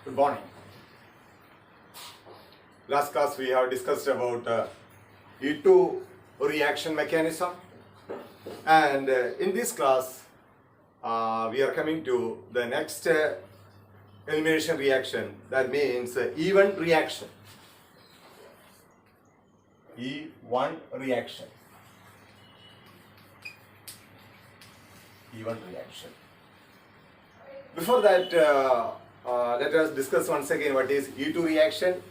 Good morning. Last class we have discussed about E2 reaction mechanism, and in this class we are coming to the next elimination reaction, that means event reaction. E1 reaction. Event reaction. Before that, let us discuss once again what is E2 reaction.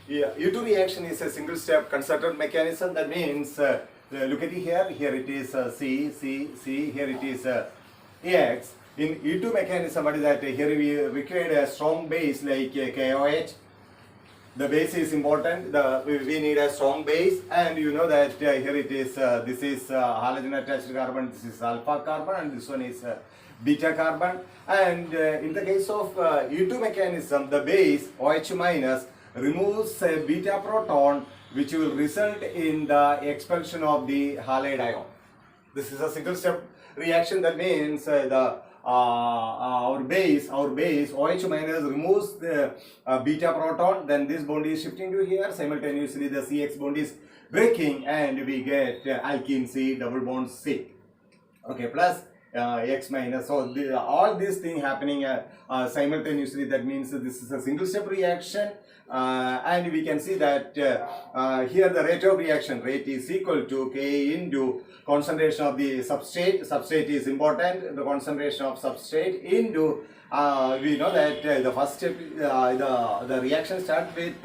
E2 reaction is a single step concerted mechanism. That means, look at it here. Here it is C. Here it is X. In E2 mechanism, what is that? Here we require a strong base like KOH. The base is important. We need a strong base, and you know that here it is. This is halogen attached carbon. This is alpha carbon, and this one is beta carbon. And in the case of E2 mechanism, the base OH minus removes a beta proton, which will result in the expulsion of the halide ion. This is a single step reaction. That means our base OH minus removes the beta proton, then this bond is shifting to here, simultaneously the CX bond is breaking, and we get alkene C double bond C, okay, plus X minus. So all these things happening simultaneously. That means this is a single step reaction, and we can see that here the rate of reaction rate is equal to K into concentration of the substrate. Substrate is important. The concentration of substrate into we know that the first step, the reaction starts with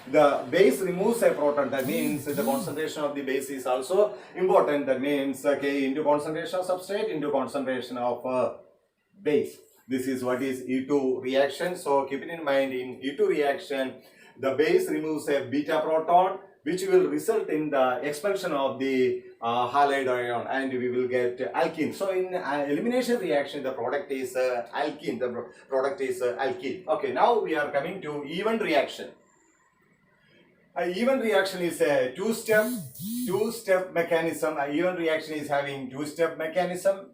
the base removes a proton. That means the concentration of the base is also important. That means K into concentration of substrate into concentration of base. This is what is E2 reaction. So keep it in mind, in E2 reaction, the base removes a beta proton, which will result in the expulsion of the halide ion, and we will get alkene. So in elimination reaction, the product is alkene. The product is alkene. Okay, now we are coming to event reaction. Event reaction is a two-step mechanism. Event reaction is having two-step mechanism,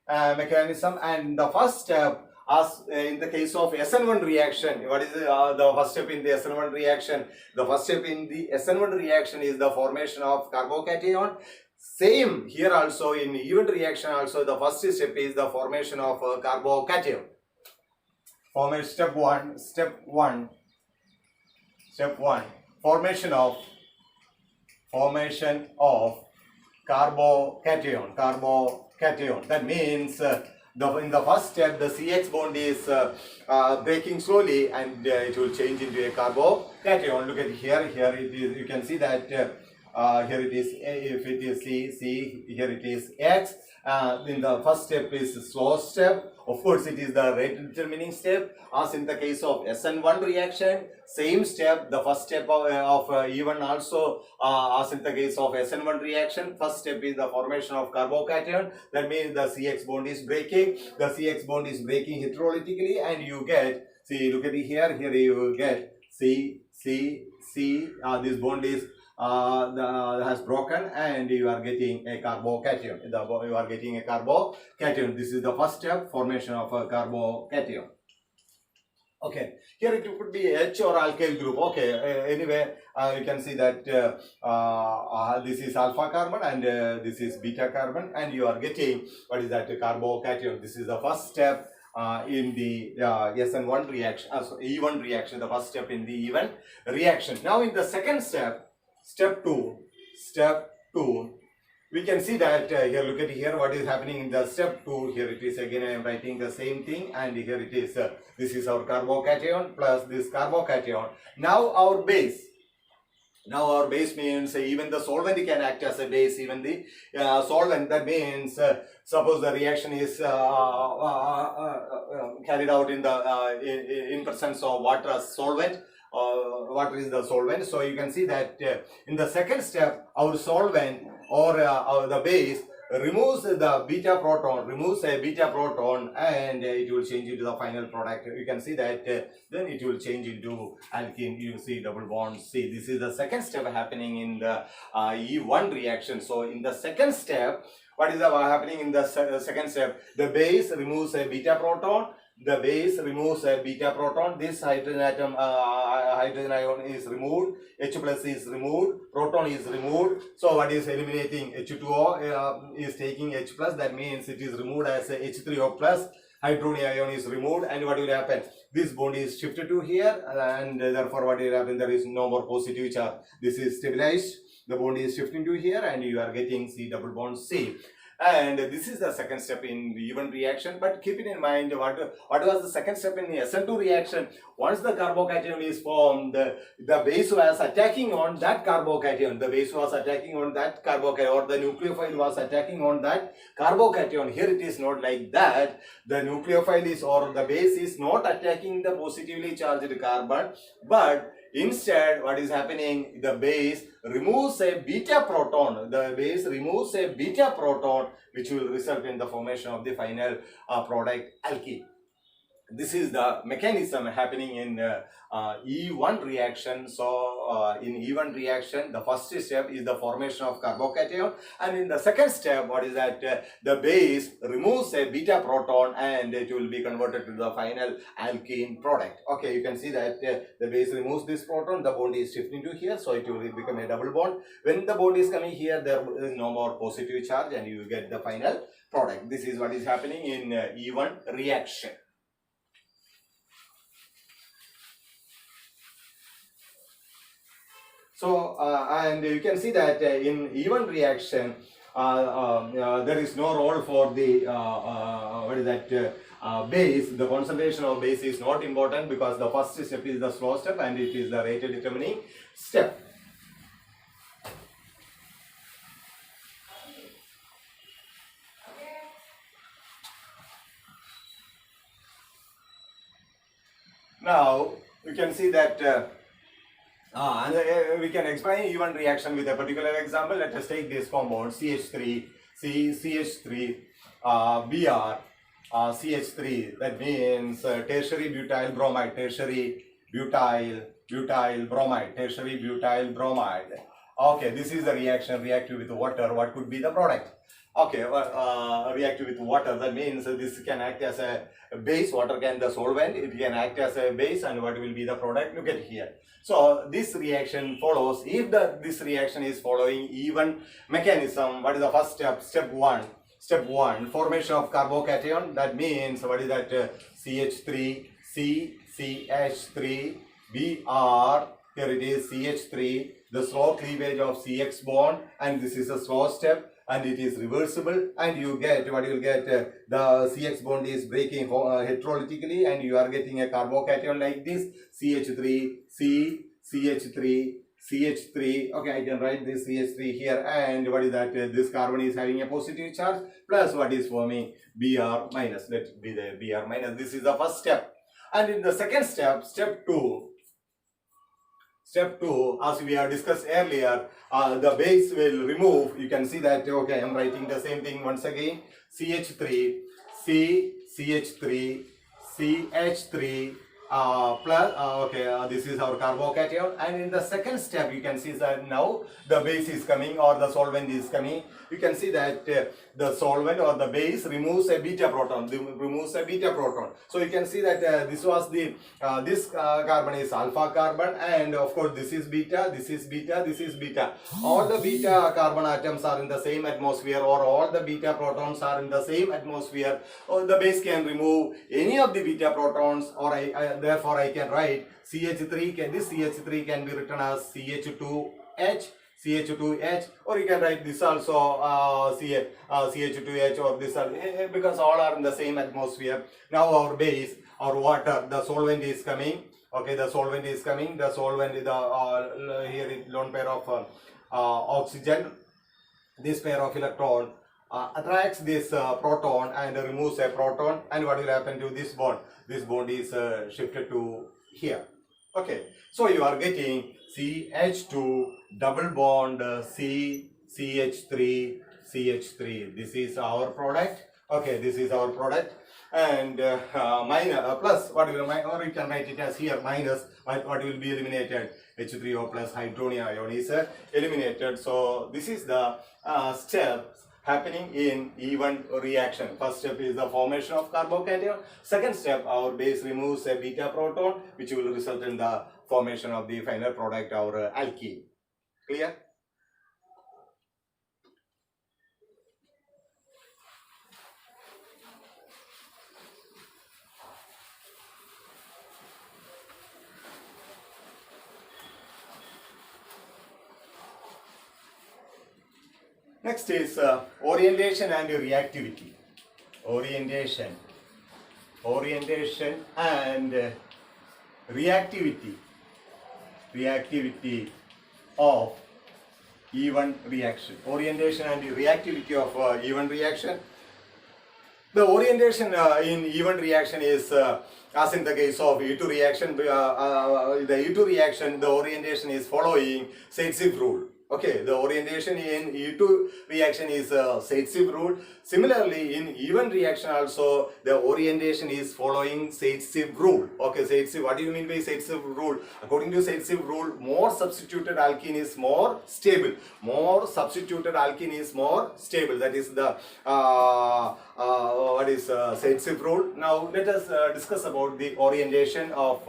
and the first step, as in the case of SN1 reaction, what is the first step in the SN1 reaction? The first step in the SN1 reaction is the formation of carbocation. Same here also in event reaction also, the first step is the formation of carbocation. Step one. Formation of carbocation. That means in the first step, the CX bond is breaking slowly, and it will change into a carbocation. Look at here. Here it is. You can see that here it is. If it is C, here it is X. In the first step is slow step. Of course, it is the rate determining step. As in the case of SN1 reaction, same step. The first step of E1 also, as in the case of SN1 reaction, first step is the formation of carbocation. That means the CX bond is breaking. The CX bond is breaking heterolytically, and you get, see, look at it here. Here you will get C. This bond is has broken, and you are getting a carbocation. You are getting a carbocation. This is the first step, formation of a carbocation. Okay, here it could be H or alkyl group. Okay, anyway, you can see that this is alpha carbon, and this is beta carbon, and you are getting, what is that, carbocation. This is the first step in the SN1 reaction, so E1 reaction, the first step in the event reaction. Now in the second step, Step 2, we can see that here, look at here, what is happening in the step 2. Here it is again, I am writing the same thing, and here it is, this is our carbocation plus this carbocation. Now our base means even the solvent can act as a base, even the solvent. That means suppose the reaction is carried out in the in presence of water as solvent. Water is the solvent. So you can see that in the second step, our solvent or the base removes the beta proton, and it will change into the final product. You can see that then it will change into alkene. You see double bond C. This is the second step happening in the E1 reaction. So in the second step, what is happening in the second step? The base removes a beta proton, the base removes a beta proton. This hydrogen atom, hydrogen ion is removed. H plus is removed. Proton is removed. So what is eliminating? H2O is taking H plus. That means it is removed as a H3O plus. Hydrogen ion is removed, and what will happen? This bond is shifted to here, and therefore what will happen? There is no more positive charge. This is stabilized. The bond is shifting to here, and you are getting C double bond C. And this is the second step in the even reaction. But keep it in mind, what was the second step in the SN2 reaction? Once the carbocation is formed, the base was attacking on that carbocation. The base was attacking on that carbocation, or the nucleophile was attacking on that carbocation. Here it is not like that. The nucleophile is, or the base is not attacking the positively charged carbon, but instead, what is happening? The base removes a beta proton. The base removes a beta proton, which will result in the formation of the final product alkene. This is the mechanism happening in E1 reaction. So in E1 reaction, the first step is the formation of carbocation, and in the second step, what is that? The base removes a beta proton, and it will be converted to the final alkene product. Okay, you can see that the base removes this proton, the bond is shifting to here, so it will become a double bond. When the bond is coming here, there is no more positive charge, and you get the final product. This is what is happening in E1 reaction. So, and you can see that in even reaction, there is no role for the, base. The concentration of base is not important, because the first step is the slow step, and it is the rate determining step. Now, you can see that we can explain even reaction with a particular example. Let us take this compound CH3, CH3, Br, CH3. That means tertiary butyl bromide, tertiary butyl bromide, tertiary butyl bromide. Okay, this is the reaction, reactive with water. What could be the product? Okay, reactive with water. That means this can act as a base. Water can the solvent. It can act as a base, and what will be the product? Look at here. So this reaction follows. If this reaction is following even mechanism, what is the first step? Step one, formation of carbocation. That means what is that? CH3, CH3, Br. Here it is CH3. The slow cleavage of CX bond, and this is a slow step, and it is reversible, and you get what you will get, the CX bond is breaking heterolytically, and you are getting a carbocation like this, CH3, CH3, CH3. Okay, I can write this CH3 here, and what is that? This carbon is having a positive charge, plus what is forming? Br minus. Let it be the Br minus. This is the first step. And in the second step, step 2, as we have discussed earlier, the base will remove. You can see that. Okay, I am writing the same thing once again. CH3, CH3, CH3 plus. This is our carbocation. And in the second step, you can see that now the base is coming, or the solvent is coming. You can see that the solvent or the base removes a beta proton. So you can see that this was the this carbon is alpha carbon, and of course this is beta, this is beta, this is beta. All the beta carbon atoms are in the same atmosphere, or all the beta protons are in the same atmosphere. Or the base can remove any of the beta protons, or therefore I can write CH3. This CH3 can be written as CH2H. CH2H, or you can write this also CH2H, or this, because all are in the same atmosphere. Now our base, or water, the solvent is coming. Okay, the solvent is coming. The solvent is the here is lone pair of oxygen. This pair of electron attracts this proton and removes a proton, and what will happen to this bond? This bond is shifted to here. Okay, so you are getting CH2 double bond CH3, CH3. This is our product. Okay, this is our product. And minus plus, what will, or you can write it as here, minus what will be eliminated? H3O plus hydrogen ion is eliminated. So this is the steps happening in E1 reaction. First step is the formation of carbocation. Second step, our base removes a beta proton, which will result in the formation of the final product, our alkene. Clear? Next is orientation and reactivity. Orientation and reactivity of E1 reaction. Orientation and reactivity of E1 reaction. The orientation in E1 reaction is as in the case of E2 reaction. The E2 reaction, the orientation is following Zaitsev rule. Okay, the orientation in E2 reaction is Zaitsev rule. Similarly, in E1 reaction also, the orientation is following Zaitsev rule. Okay, Zaitsev, what do you mean by Zaitsev rule? According to Zaitsev rule, more substituted alkene is more stable. More substituted alkene is more stable. That is the what is Zaitsev rule. Now, let us discuss about the orientation of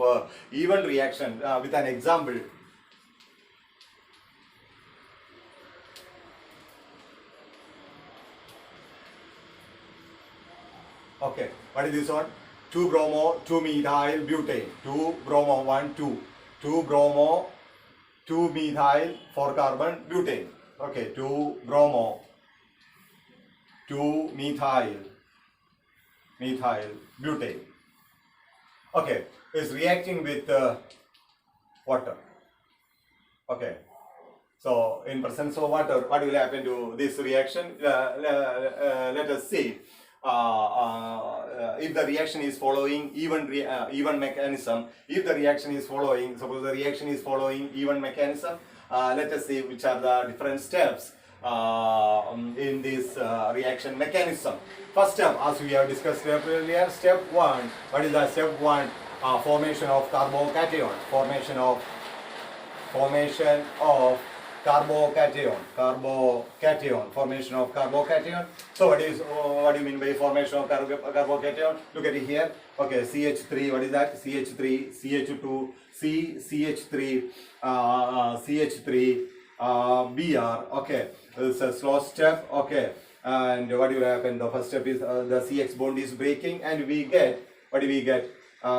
E1 reaction with an example. Okay, what is this one? 2 bromo, 2 methyl butane. 2 bromo, 1, 2. 2 bromo, 2 methyl, 4 carbon butane. Okay, 2 bromo, 2 methyl butane. Okay, it's reacting with water. Okay, so in presence of water, what will happen to this reaction? Let us see. If the reaction is following even mechanism, if the reaction is following, suppose the reaction is following even mechanism, let us see which are the different steps in this reaction mechanism. First step, as we have discussed earlier, step 1. What is the step 1? Formation of carbocation. Formation of carbocation. Formation of carbocation. So what do you mean by formation of carbocation? Look at it here. Okay, CH3. What is that? CH3, CH2, CH3, Br. Okay, it's a slow step. Okay, and what will happen? The first step is the CX bond is breaking, and we get, what do we get?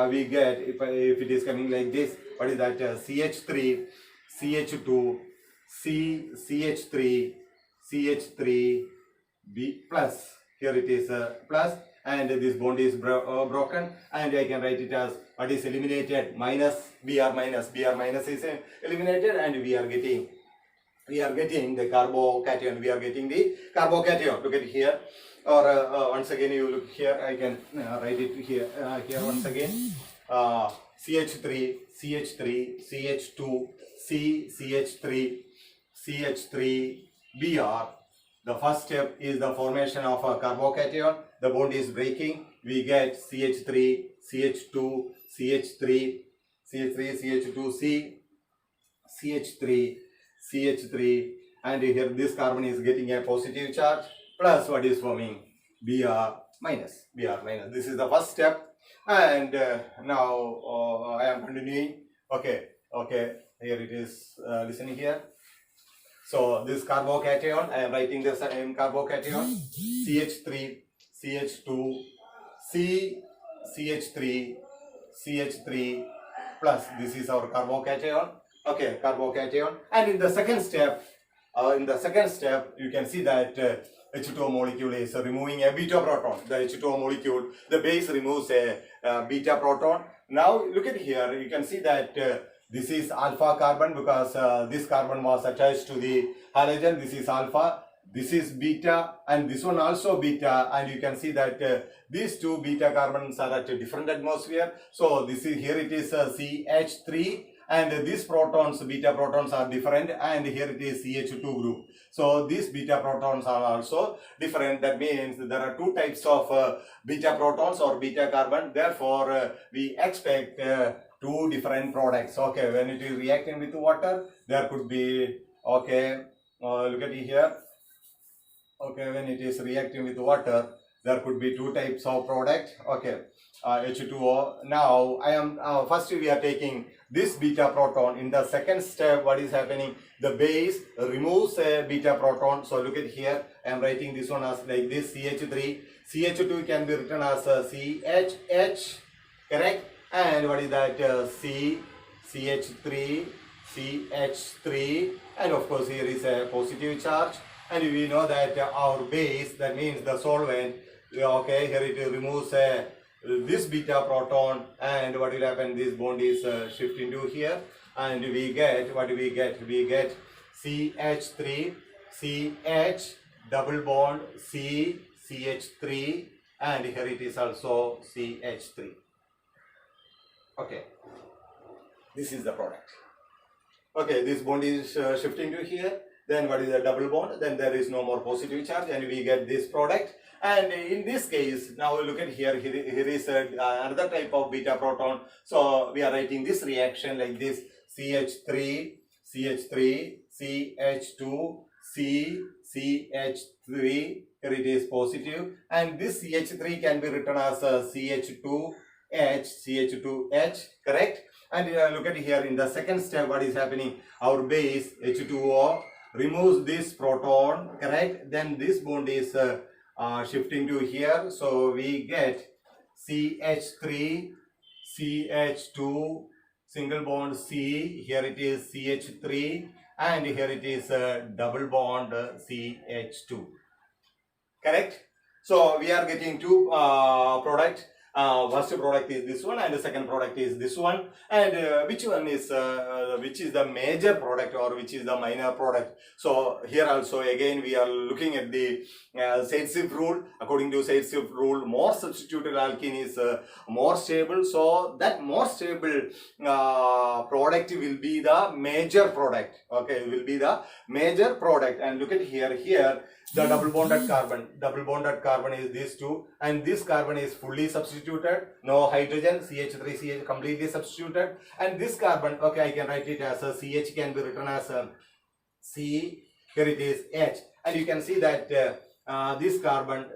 We get, if it is coming like this, what is that? CH3, CH2, CH3, B plus. Here it is plus, and this bond is broken, and I can write it as what is eliminated, minus Br minus. Br minus is eliminated, and we are getting the carbocation. We are getting the carbocation. Look at it here. Or once again, you look here. I can write it here. Here once again. CH3, CH3, CH2, CH3, Br. The first step is the formation of a carbocation. The bond is breaking. We get CH3, CH2, CH3, CH2, CH3, and here this carbon is getting a positive charge, plus what is forming? Br minus. This is the first step, and now I am continuing. Okay, here it is. Listening here. So this carbocation, I am writing the same carbocation. CH3, CH2, CH3 plus. This is our carbocation. Okay, carbocation. And in the second step, you can see that H2O molecule is removing a beta proton. The H2O molecule, the base removes a beta proton. Now look at here. You can see that this is alpha carbon because this carbon was attached to the halogen. This is alpha. This is beta, and this one also beta, and you can see that these two beta carbons are at a different atmosphere. So this is, here it is CH3, and these protons, beta protons, are different, and here it is CH2 group. So these beta protons are also different. That means there are two types of beta protons or beta carbon. Therefore, we expect two different products. Okay, when it is reacting with water, there could be, okay, look at it here. Okay, when it is reacting with water, there could be two types of product. Okay, H2O. Now I am first we are taking this beta proton. In the second step, what is happening? The base removes a beta proton. So look at here. I am writing this one as like this, CH3. CH2 can be written as CHH, correct? And what is that? CH3, CH3, and of course here is a positive charge. And we know that our base, that means the solvent, okay, here it removes this beta proton, and what will happen? This bond is shifting to here, and we get, what do we get? We get CH3, CH, double bond C, CH3, and here it is also CH3. Okay, this is the product. Okay, this bond is shifting to here. Then what is the double bond? Then there is no more positive charge, and we get this product. And in this case, now look at here. Here is another type of beta proton. So we are writing this reaction like this: CH3, CH3, CH2, C, CH3. Here it is positive, and this CH3 can be written as CH2H, CH2H. Correct? And look at here in the second step, what is happening? Our base H2O removes this proton, correct? Then this bond is shifting to here. So we get CH3, CH2, single bond C. Here it is CH3, and here it is double bond CH2. Correct? So we are getting two products. First product is this one, and the second product is this one. And which one is which is the major product or which is the minor product? So here also again we are looking at the Said-Swift rule. According to Said-Swift rule, more substituted alkene is more stable. So that more stable product will be the major product. Okay, will be the major product. And look at here. Here the double bonded carbon is these two, and this carbon is fully substituted, no hydrogen, CH3CH completely substituted, and this carbon, okay, I can write it as a CH, can be written as a C, here it is H, and you can see that this carbon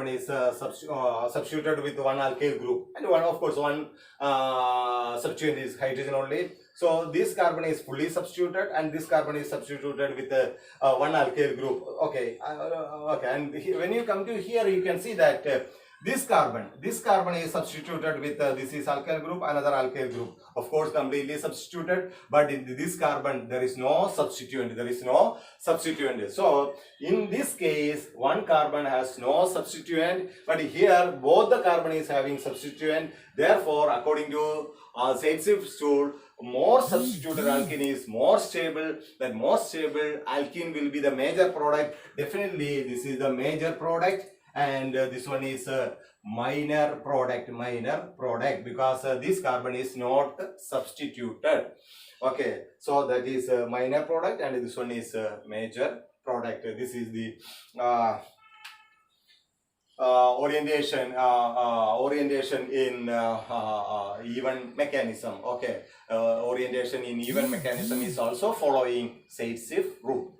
is substituted with one alkyl group, and one, of course, one substituent is hydrogen only. So this carbon is fully substituted, and this carbon is substituted with one alkyl group. Okay, okay. And when you come to here, you can see that this carbon is substituted with this is alkyl group, another alkyl group. Of course, completely substituted. But in this carbon, there is no substituent. There is no substituent. So in this case, one carbon has no substituent, but here both the carbon is having substituent. Therefore, according to Said-Swift rule, more substituted alkene is more stable. That more stable alkene will be the major product. Definitely, this is the major product, and this one is a minor product. Because this carbon is not substituted. Okay, so that is a minor product, and this one is a major product. This is the orientation in even mechanism. Okay, orientation in even mechanism is also following Said-Swift rule.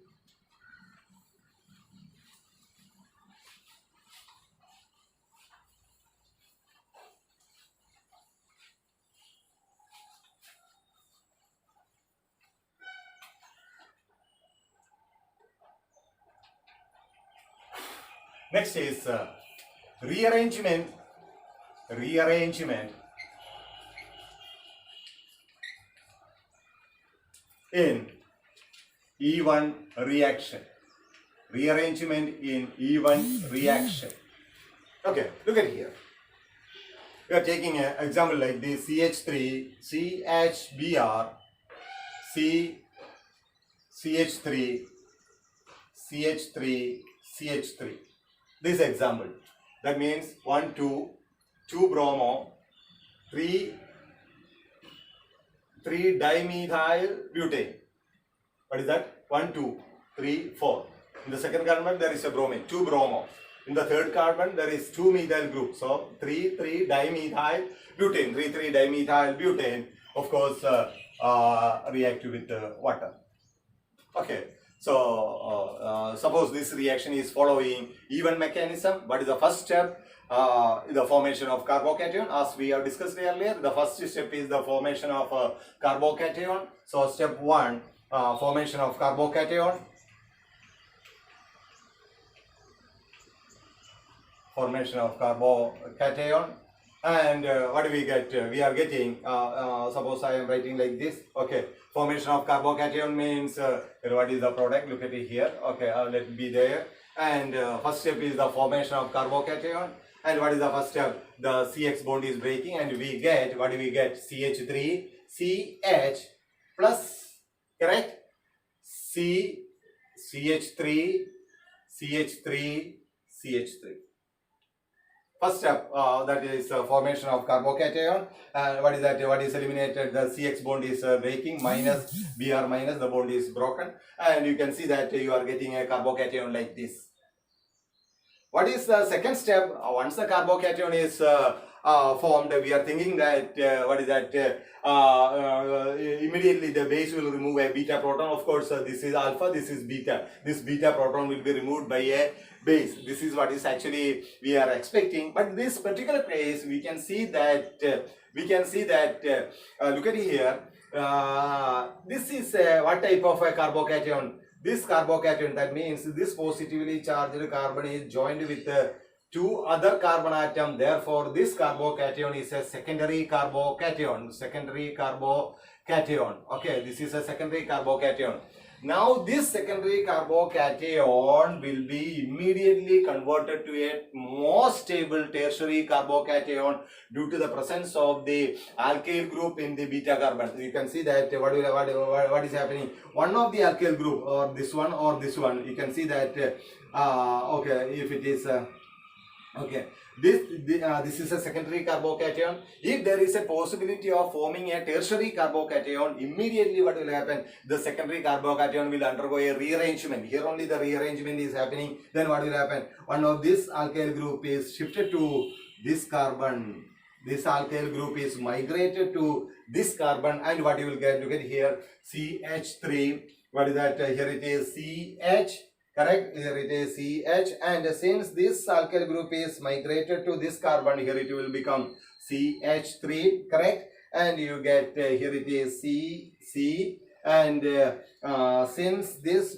Next is rearrangement in even reaction. Okay, look at here. We are taking an example like this: CH3, CHBr, CH3, CH3, CH3. This example. That means 1, 2, 2 bromo, 3 dimethyl butane. What is that? 1, 2, 3, 4. In the second carbon there is a bromine, 2 bromo. In the third carbon there is 2 methyl group. So 3 dimethyl butane. 3 dimethyl butane, of course, react with water. Okay. So suppose this reaction is following even mechanism. What is the first step? The formation of carbocation, as we have discussed earlier. The first step is the formation of carbocation. So step 1, formation of carbocation. Formation of carbocation. And what do we get? We are getting, suppose I am writing like this. Okay, formation of carbocation means what is the product? Look at it here. Okay, let it be there. And first step is the formation of carbocation. And what is the first step? The CX bond is breaking, and we get, what do we get? CH3 CH plus, correct? CH3 CH3 CH3. First step, that is formation of carbocation. And what is that? What is eliminated? The CX bond is breaking, minus Br minus, the bond is broken, and you can see that you are getting a carbocation like this. What is the second step? Once the carbocation is formed, we are thinking that what is that? Immediately the base will remove a beta proton. Of course, this is alpha, this is beta. This beta proton will be removed by a base. This is what is actually we are expecting. But this particular case, we can see that look at here. This is what type of a carbocation? This carbocation, that means this positively charged carbon is joined with two other carbon atom. Therefore, this carbocation is a secondary carbocation. Secondary carbocation. Okay, this is a secondary carbocation. Now, this secondary carbocation will be immediately converted to a more stable tertiary carbocation due to the presence of the alkyl group in the beta carbon. You can see that what is happening. One of the alkyl group, or this one, you can see that okay, if it is okay, this is a secondary carbocation. If there is a possibility of forming a tertiary carbocation, immediately what will happen? The secondary carbocation will undergo a rearrangement. Here only the rearrangement is happening. Then what will happen? One of this alkyl group is shifted to this carbon. This alkyl group is migrated to this carbon, and what you will get? Look at here, CH3. What is that? Here it is CH. Correct, here it is CH, and since this alkyl group is migrated to this carbon, here it will become CH3, correct, and you get here it is C, and since this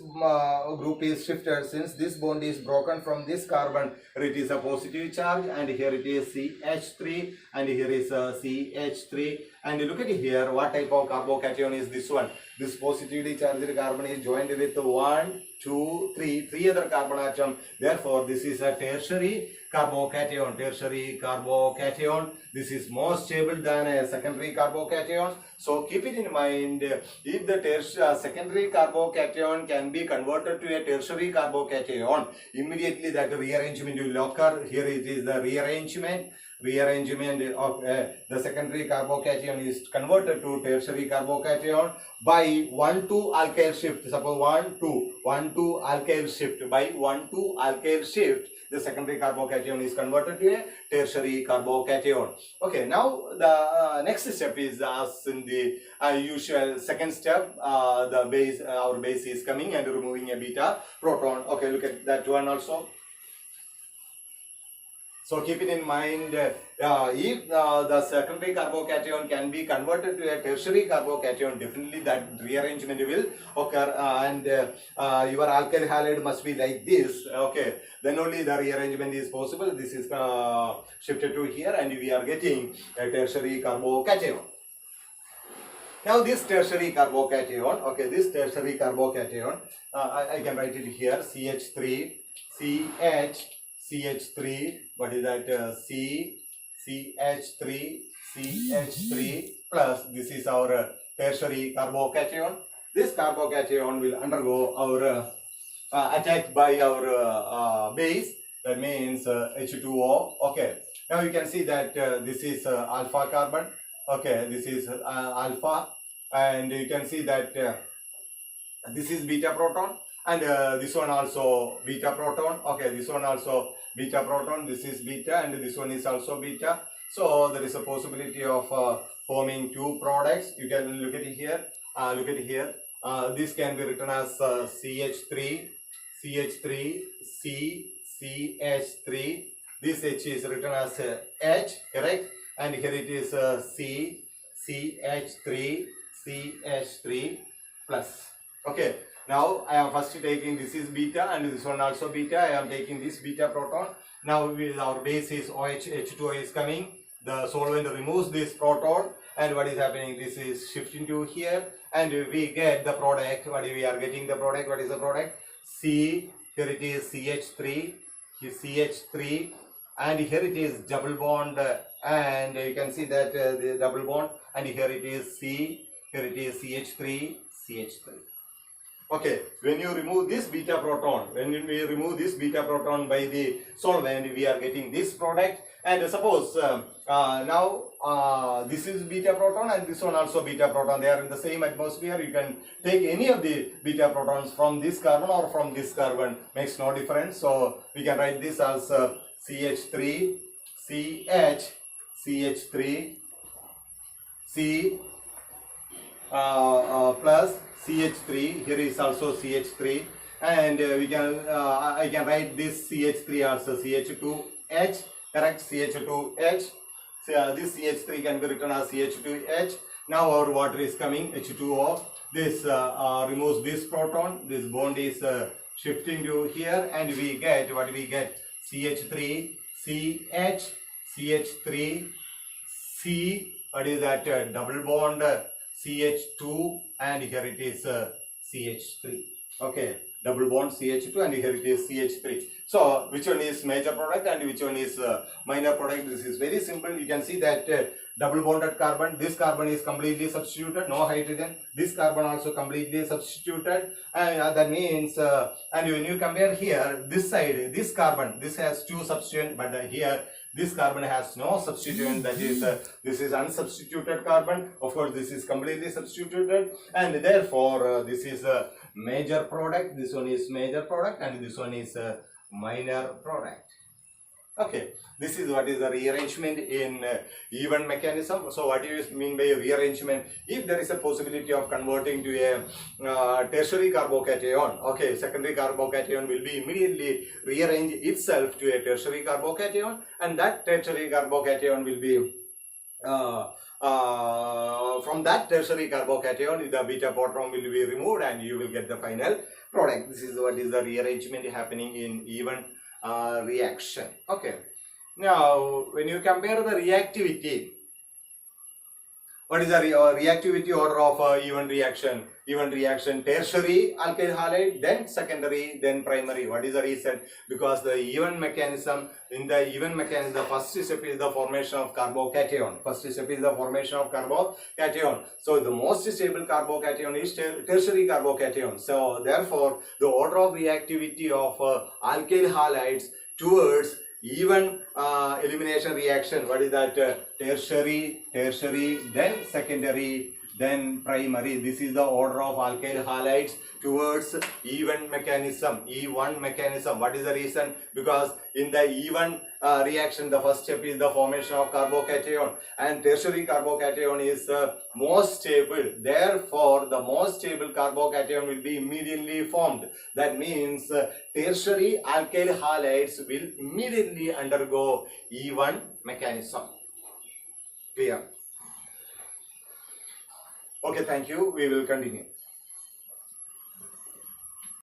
group is shifted, since this bond is broken from this carbon, it is a positive charge, and here it is CH3, and here is CH3, and look at here, what type of carbocation is this one? This positively charged carbon is joined with 1, 2, 3, three other carbon atom. Therefore, this is a tertiary carbocation. Tertiary carbocation. This is more stable than a secondary carbocation. So keep it in mind. If the secondary carbocation can be converted to a tertiary carbocation, immediately that rearrangement will occur. Here it is the rearrangement of the secondary carbocation is converted to tertiary carbocation by 1,2 alkyl shift. Suppose 1,2 alkyl shift. By 1,2 alkyl shift, the secondary carbocation is converted to a tertiary carbocation. Okay, now the next step is as in the usual second step. The base, our base is coming and removing a beta proton. Okay, look at that one also. So keep it in mind, if the secondary carbocation can be converted to a tertiary carbocation, definitely that rearrangement will occur, and your alkyl halide must be like this. Okay, then only the rearrangement is possible. This is shifted to here, and we are getting a tertiary carbocation. Now this tertiary carbocation, okay, this tertiary carbocation, I can write it here, CH3, CH3, what is that? CH3 plus this is our tertiary carbocation. This carbocation will undergo our attack by our base. That means H2O. Okay. Now you can see that this is alpha carbon. Okay, this is alpha, and you can see that this is beta proton, and this one also beta proton. Okay, this one also beta proton. This is beta, and this one is also beta. So there is a possibility of forming two products. You can look at it here. this can be written as CH3, CH3, C, CH3. This H is written as H, correct? And here it is C, CH3, CH3 plus. Okay. Now I am first taking this is beta and this one also beta. I am taking this beta proton. Now our base is OH, H2O is coming. The solvent removes this proton, and what is happening? This is shifting to here, and we get the product. What we are getting the product? What is the product? C. Here it is CH3, CH3, and here it is double bond, and you can see that the double bond, and here it is C. Here it is CH3, CH3. Okay, when you remove this beta proton, when we remove this beta proton by the solvent, we are getting this product. And suppose now this is beta proton and this one also beta proton. They are in the same atmosphere. You can take any of the beta protons from this carbon or from this carbon. Makes no difference. So we can write this as CH3, CH, CH3, C plus CH3. Here is also CH3, and we can I can write this CH3 also CH2H, correct? CH2H. So this CH3 can be written as CH2H. Now our water is coming, H2O. This removes this proton. This bond is shifting to here, and we get what we get: CH3, CH, CH3, C. What is that? Double bond. CH2, and here it is CH3. Okay, double bond CH2, and here it is CH3. So which one is major product and which one is minor product? This is very simple. You can see that double bonded carbon, this carbon is completely substituted, no hydrogen. This carbon also completely substituted, and that means and when you compare here, this side, this carbon, this has two substituents, but here this carbon has no substituent, that is this is unsubstituted carbon. Of course, this is completely substituted, and therefore this is a major product, this one is major product, and this one is a minor product. Okay, this is what is the rearrangement in even mechanism. So what do you mean by rearrangement? If there is a possibility of converting to a tertiary carbocation, okay, secondary carbocation will be immediately rearrange itself to a tertiary carbocation, and that tertiary carbocation will be from that tertiary carbocation, the beta proton will be removed, and you will get the final product. This is what is the rearrangement happening in even reaction. Okay, now when you compare the reactivity, what is the reactivity order of even reaction? Even reaction: tertiary alkyl halide, then secondary, then primary. What is the reason? Because the even mechanism, in the even mechanism, the first step is the formation of carbocation. First step is the formation of carbocation. So the most stable carbocation is tertiary carbocation. So therefore, the order of reactivity of alkyl halides towards even elimination reaction, what is that? Tertiary, then secondary, then primary. This is the order of alkyl halides towards even mechanism, E1 mechanism. What is the reason? Because in the even reaction, the first step is the formation of carbocation, and tertiary carbocation is most stable. Therefore, the most stable carbocation will be immediately formed. That means tertiary alkyl halides will immediately undergo E1 mechanism. Clear? Okay, thank you. We will continue.